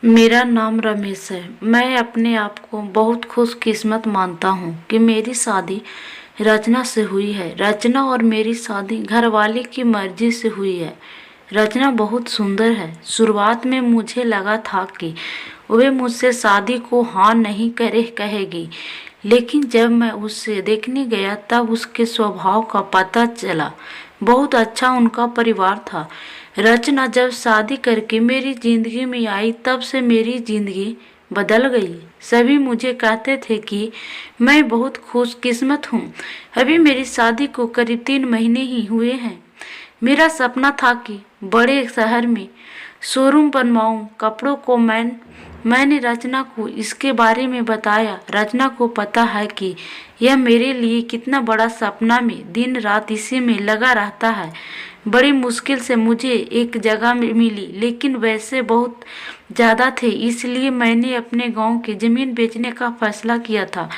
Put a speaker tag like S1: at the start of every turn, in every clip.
S1: मेरा नाम रमेश है। मैं अपने आप को बहुत खुशकिस्मत मानता हूँ कि मेरी शादी रचना से हुई है। रचना और मेरी शादी घरवाले की मर्जी से हुई है। रचना बहुत सुंदर है। शुरुआत में मुझे लगा था कि वे मुझसे शादी को हाँ नहीं करे कहेगी, लेकिन जब मैं उससे देखने गया तब उसके स्वभाव का पता चला। बहुत अच्छा उनका परिवार था। रचना जब शादी करके मेरी जिंदगी में आई तब से मेरी जिंदगी बदल गई। सभी मुझे कहते थे कि मैं बहुत खुशकिस्मत हूँ। अभी मेरी शादी को करीब 3 महीने ही हुए हैं। मेरा सपना था कि बड़े शहर में शोरूम बनवाऊं कपड़ों को। मैंने रचना को इसके बारे में बताया। रचना को पता है कि यह मेरे लिए कितना बड़ा सपना में दिन रात इसी में लगा रहता है। बड़ी मुश्किल से मुझे एक जगह मिली, लेकिन वैसे बहुत ज़्यादा थे, इसलिए मैंने अपने गांव की ज़मीन बेचने का फैसला किया था।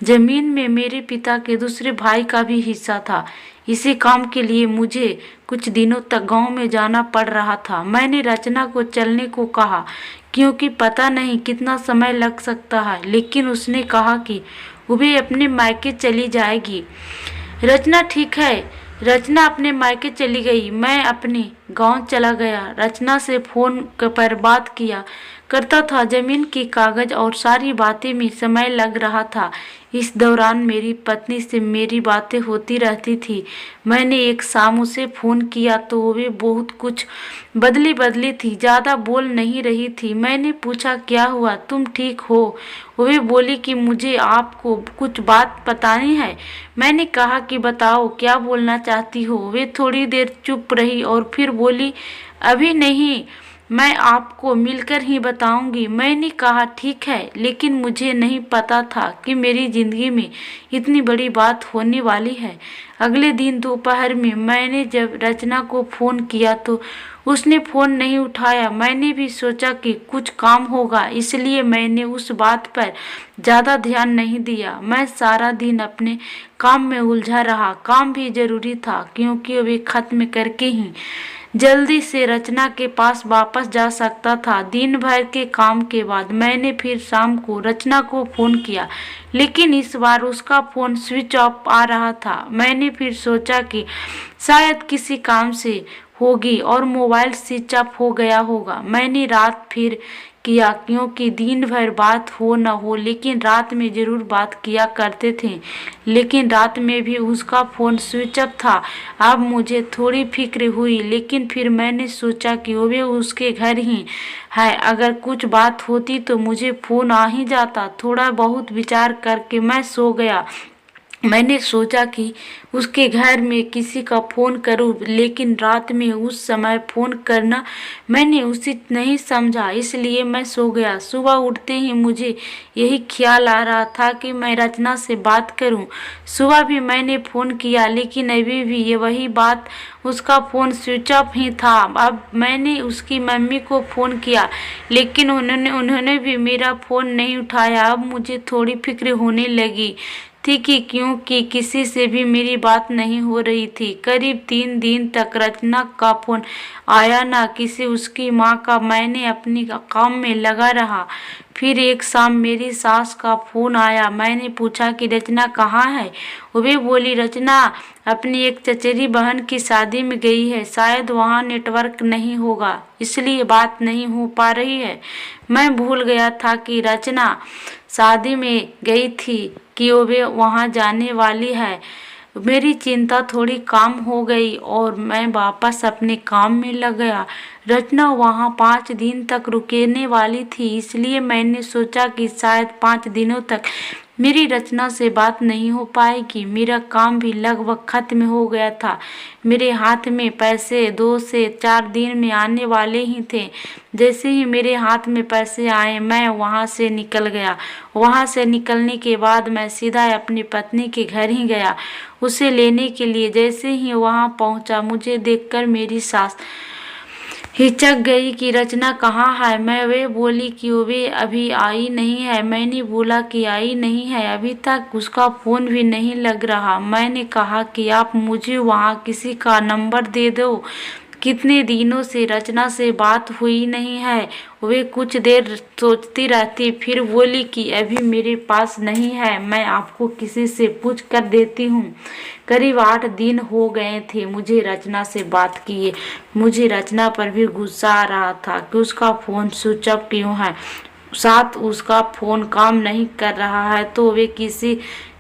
S1: ज़मीन में मेरे पिता के दूसरे भाई का भी हिस्सा था। इसी काम के लिए मुझे कुछ दिनों तक गांव में जाना पड़ रहा था। मैंने रचना को चलने को कहा क्योंकि पता नहीं कितना समय लग सकता है, लेकिन उसने कहा कि वो अपने मायके चली जाएगी। रचना ठीक है। रचना अपने मायके चली गई। मैं अपने गांव चला गया। रचना से फोन पर बात किया करता था। जमीन के कागज और सारी बातें में समय लग रहा था। इस दौरान मेरी पत्नी से मेरी बातें होती रहती थी। मैंने एक शाम उसे फोन किया तो वे बहुत कुछ बदली बदली थी, ज़्यादा बोल नहीं रही थी। मैंने पूछा क्या हुआ, तुम ठीक हो? वे बोली कि मुझे आपको कुछ बात बतानी है। मैंने कहा कि बताओ क्या बोलना चाहती हो। वे थोड़ी देर चुप रही और फिर बोली अभी नहीं, मैं आपको मिलकर ही बताऊंगी। मैंने कहा ठीक है, लेकिन मुझे नहीं पता था कि मेरी जिंदगी में इतनी बड़ी बात होने वाली है। अगले दिन दोपहर में मैंने जब रचना को फोन किया तो उसने फोन नहीं उठाया। मैंने भी सोचा कि कुछ काम होगा, इसलिए मैंने उस बात पर ज़्यादा ध्यान नहीं दिया। मैं सारा दिन अपने काम में उलझा रहा। काम भी जरूरी था क्योंकि वे खत्म करके ही जल्दी से रचना के पास वापस जा सकता था। दिन भर के काम के बाद मैंने फिर शाम को रचना को फोन किया, लेकिन इस बार उसका फोन स्विच ऑफ आ रहा था। मैंने फिर सोचा कि शायद किसी काम से होगी और मोबाइल स्विच ऑफ हो गया होगा। मैंने रात फिर किया क्योंकि दिन भर बात हो न हो, लेकिन रात में जरूर बात किया करते थे। लेकिन रात में भी उसका फोन स्विच ऑफ था। अब मुझे थोड़ी फिक्र हुई, लेकिन फिर मैंने सोचा कि वो उसके घर ही है। अगर कुछ बात होती तो मुझे फोन आ ही जाता। थोड़ा बहुत विचार करके मैं सो गया। मैंने सोचा कि उसके घर में किसी का फ़ोन करूं, लेकिन रात में उस समय फ़ोन करना मैंने उचित नहीं समझा, इसलिए मैं सो गया। सुबह उठते ही मुझे यही ख्याल आ रहा था कि मैं रचना से बात करूं। सुबह भी मैंने फ़ोन किया, लेकिन अभी भी ये वही बात, उसका फ़ोन स्विच ऑफ ही था। अब मैंने उसकी मम्मी को फ़ोन किया, लेकिन उन्होंने भी मेरा फ़ोन नहीं उठाया। अब मुझे थोड़ी फिक्र होने लगी थी कि क्योंकि किसी से भी मेरी बात नहीं हो रही थी। करीब 3 दिन तक रचना का फोन आया ना किसी उसकी माँ का। मैंने अपनी काम में लगा रहा। फिर एक शाम मेरी सास का फोन आया। मैंने पूछा कि रचना कहाँ है। वे बोली रचना अपनी एक चचेरी बहन की शादी में गई है, शायद वहाँ नेटवर्क नहीं होगा, इसलिए बात नहीं हो पा रही है। मैं भूल गया था कि रचना शादी में गई थी कि वे वहाँ जाने वाली है। मेरी चिंता थोड़ी कम हो गई और मैं वापस अपने काम में लग गया। रचना वहाँ 5 दिन तक रुकने वाली थी, इसलिए मैंने सोचा कि शायद 5 दिनों तक मेरी रचना से बात नहीं हो पाएगी। मेरा काम भी लगभग खत्म हो गया था। मेरे हाथ में पैसे 2 से 4 दिन में आने वाले ही थे। जैसे ही मेरे हाथ में पैसे आए मैं वहाँ से निकल गया। वहाँ से निकलने के बाद मैं सीधा अपनी पत्नी के घर ही गया उसे लेने के लिए। जैसे ही वहाँ पहुँचा मुझे देखकर मेरी सास हिचक गई कि रचना कहाँ है। मैं वे बोली कि वे अभी आई नहीं है। मैंने बोला कि आई नहीं है, अभी तक उसका फ़ोन भी नहीं लग रहा। मैंने कहा कि आप मुझे वहाँ किसी का नंबर दे दो कितने दिनों से रचना से बात हुई नहीं है। वे कुछ देर सोचती रहती, फिर बोली कि अभी मेरे पास नहीं है, मैं आपको किसी से पूछ कर देती हूँ। करीब 8 दिन हो गए थे मुझे रचना से बात किए। मुझे रचना पर भी गुस्सा आ रहा था कि उसका फ़ोन स्विच ऑफ क्यों है, साथ उसका फ़ोन काम नहीं कर रहा है तो वे किसी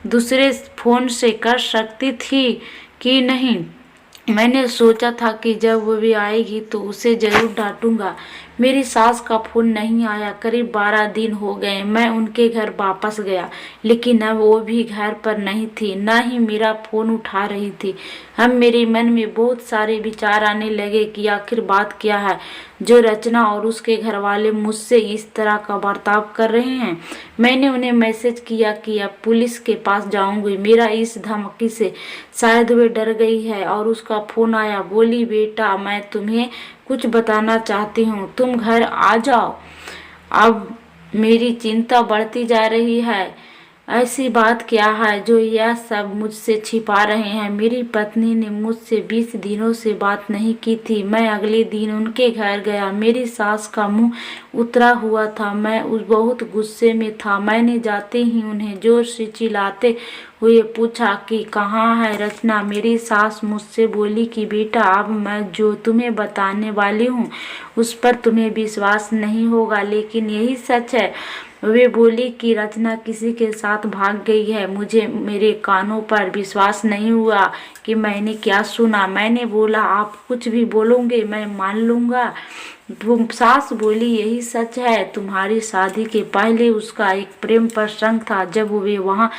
S1: दूसरे फ़ोन से कर सकती थी कि नहीं। मैंने सोचा था कि जब वो भी आएगी तो उसे जरूर डांटूंगा। मेरी सास का फोन नहीं आया। करीब 12 दिन हो गए। मैं उनके घर वापस गया, लेकिन अब वो भी घर पर नहीं थी, न ही मेरा फोन उठा रही थी। अब मेरे मन में बहुत सारे विचार आने लगे कि आखिर बात क्या है जो रचना और उसके घर वाले मुझसे इस तरह का बर्ताव कर रहे हैं। मैंने उन्हें मैसेज किया कि अब पुलिस के पास जाऊंगी। मेरा इस धमकी से शायद वे डर गई है और उसका फोन आया। बोली, बेटा मैं तुम्हें कुछ बताना चाहती हूँ, तुम घर आ जाओ। अब मेरी चिंता बढ़ती जा रही है। ऐसी बात क्या है जो यह सब मुझसे छिपा रहे हैं। मेरी पत्नी ने मुझसे 20 दिनों से बात नहीं की थी। मैं अगले दिन उनके घर गया। मेरी सास का मुंह उतरा हुआ था। मैं बहुत गुस्से में था। मैंने जाते ही उन्हें जोर से चिल्लाते हुए पूछा कि कहाँ है रचना। मेरी सास मुझसे बोली कि बेटा, अब मैं जो तुम्हें बताने वाली हूँ उस पर तुम्हें विश्वास नहीं होगा, लेकिन यही सच है। वे बोली कि रचना किसी के साथ भाग गई है। मुझे मेरे कानों पर विश्वास नहीं हुआ कि मैंने क्या सुना। मैंने बोला, आप कुछ भी बोलोगे मैं मान लूंगा। सास बोली, यही सच है। तुम्हारी शादी के पहले उसका एक प्रेम प्रसंग था। जब वे वहाँ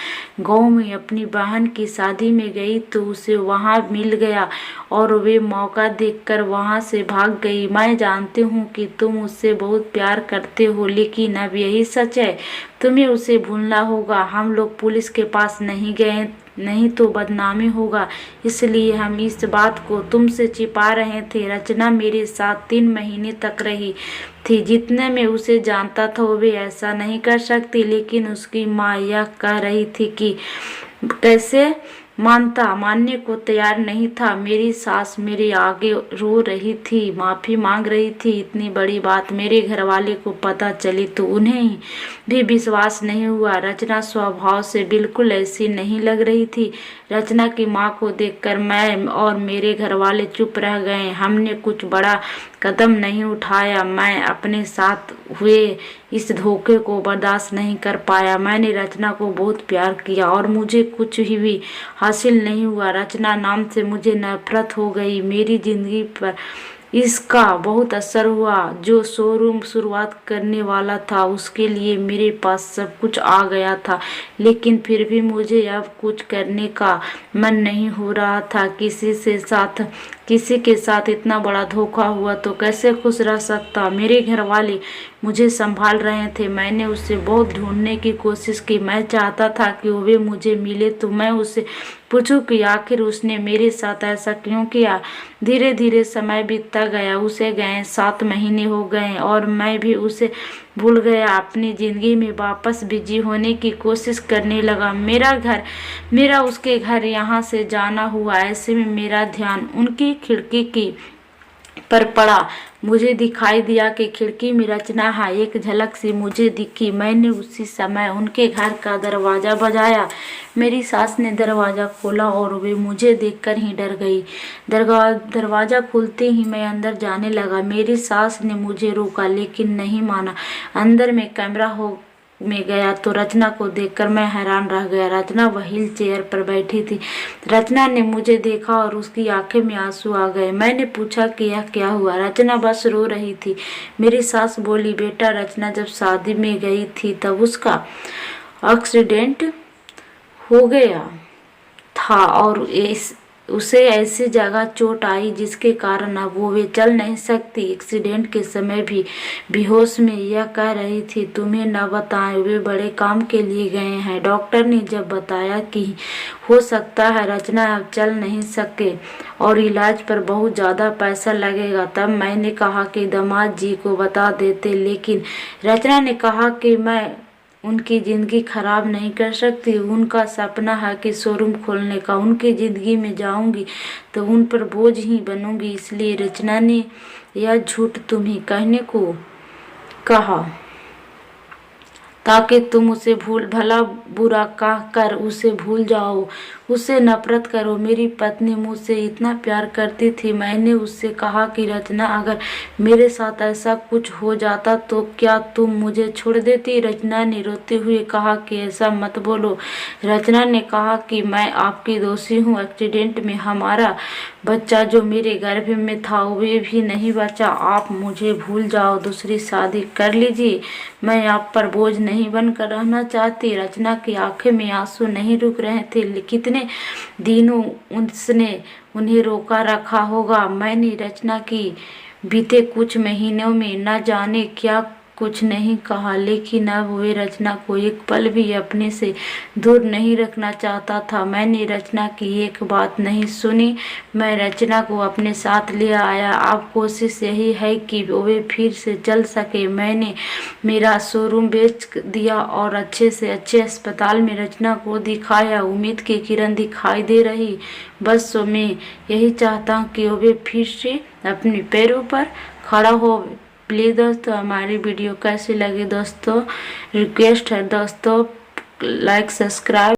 S1: गांव में अपनी बहन की शादी में गई तो उसे वहाँ मिल गया और वे मौका देखकर वहाँ से भाग गई। मैं जानती हूँ कि तुम उससे बहुत प्यार करते हो, लेकिन अब यही सच है। तुम्हें उसे भूलना होगा। हम लोग पुलिस के पास नहीं गए, नहीं तो बदनामी होगा, इसलिए हम इस बात को तुमसे छिपा रहे थे। रचना मेरे साथ 3 महीने तक रही थी। जितने में उसे जानता था वो भी ऐसा नहीं कर सकती, लेकिन उसकी माँ यह कह रही थी कि कैसे मानने को तैयार नहीं था। मेरी सास मेरे आगे रो रही थी, माफी मांग रही थी। इतनी बड़ी बात मेरे घर वाले को पता चली तो उन्हें भी विश्वास नहीं हुआ। रचना स्वभाव से बिल्कुल ऐसी नहीं लग रही थी। रचना की माँ को देखकर मैं और मेरे घर वाले चुप रह गए। हमने कुछ बड़ा कदम नहीं उठाया। मैं अपने साथ हुए इस धोखे को बर्दाश्त नहीं कर पाया। मैंने रचना को बहुत प्यार किया और मुझे कुछ भी हासिल नहीं हुआ। रचना नाम से मुझे नफरत हो गई। मेरी जिंदगी पर इसका बहुत असर हुआ। जो शोरूम शुरुआत करने वाला था उसके लिए मेरे पास सब कुछ आ गया था, लेकिन फिर भी मुझे अब कुछ करने का मन नहीं हो रहा था। किसी के साथ इतना बड़ा धोखा हुआ तो कैसे खुश रह सकता। मेरे घर वाले मुझे संभाल रहे थे। मैंने उससे बहुत ढूंढने की कोशिश की। मैं चाहता था कि वो मुझे मिले तो मैं उससे पूछूं कि आखिर उसने मेरे साथ ऐसा क्यों किया। धीरे धीरे समय बीतता गया। उसे गए 7 महीने हो गए और मैं भी उसे भूल गया। अपनी जिंदगी में वापस बिजी होने की कोशिश करने लगा। मेरा उसके घर यहाँ से जाना हुआ। ऐसे में मेरा ध्यान उनकी खिड़की की पर पड़ा। मुझे दिखाई दिया कि खिड़की में रचना है। एक झलक सी मुझे दिखी। मैंने उसी समय उनके घर का दरवाजा बजाया। मेरी सास ने दरवाजा खोला और वे मुझे देखकर ही डर गई। दरवाजा खुलते ही मैं अंदर जाने लगा। मेरी सास ने मुझे रोका, लेकिन नहीं माना। अंदर में कैमरा में गया तो रचना को देखकर मैं हैरान रह गया। रचना व्हील चेयर पर बैठी थी। रचना ने मुझे देखा और उसकी आंखें में आंसू आ गए। मैंने पूछा कि यह क्या हुआ। रचना बस रो रही थी। मेरी सास बोली, बेटा, रचना जब शादी में गई थी तब उसका एक्सीडेंट हो गया था और उसे ऐसी जगह चोट आई जिसके कारण अब वो चल नहीं सकती। एक्सीडेंट के समय भी बेहोश में यह कह रही थी, तुम्हें न बताएं, वे बड़े काम के लिए गए हैं। डॉक्टर ने जब बताया कि हो सकता है रचना अब चल नहीं सके और इलाज पर बहुत ज़्यादा पैसा लगेगा, तब मैंने कहा कि दामाद जी को बता देते, लेकिन रचना ने कहा कि मैं उनकी ज़िंदगी ख़राब नहीं कर सकती। उनका सपना है कि शोरूम खोलने का, उनकी ज़िंदगी में जाऊंगी तो उन पर बोझ ही बनूंगी। इसलिए रचना ने यह झूठ तुम्हें कहने को कहा ताकि तुम उसे भला बुरा कह कर उसे भूल जाओ, उससे नफरत करो। मेरी पत्नी मुझसे इतना प्यार करती थी। मैंने उससे कहा कि रचना, अगर मेरे साथ ऐसा कुछ हो जाता तो क्या तुम मुझे छोड़ देती? रचना ने रोते हुए कहा कि ऐसा मत बोलो। रचना ने कहा कि मैं आपकी दोषी हूँ। एक्सीडेंट में हमारा बच्चा जो मेरे गर्भ में था वे भी नहीं बचा। आप मुझे भूल जाओ, दूसरी शादी कर लीजिए। मैं आप पर बोझ नहीं बनकर रहना चाहती। रचना की आंखें में आंसू नहीं रुक रहे थे। कितने दिनों उसने उन्हें रोका रखा होगा। मैंने रचना की बीते कुछ महीनों में न जाने क्या कुछ नहीं कहा, लेकिन अब वे रचना को एक पल भी अपने से दूर नहीं रखना चाहता था। मैंने रचना की एक बात नहीं सुनी। मैं रचना को अपने साथ ले आया। अब कोशिश यही है कि वे फिर से चल सके। मैंने मेरा शोरूम बेच दिया और अच्छे से अच्छे अस्पताल में रचना को दिखाया। उम्मीद की किरण दिखाई दे रही। बस मैं यही चाहता हूँ कि वे फिर से अपने पैरों पर खड़ा हो। प्लीज़ दोस्तों, हमारी वीडियो कैसी लगी दोस्तों, रिक्वेस्ट है दोस्तों, लाइक सब्सक्राइब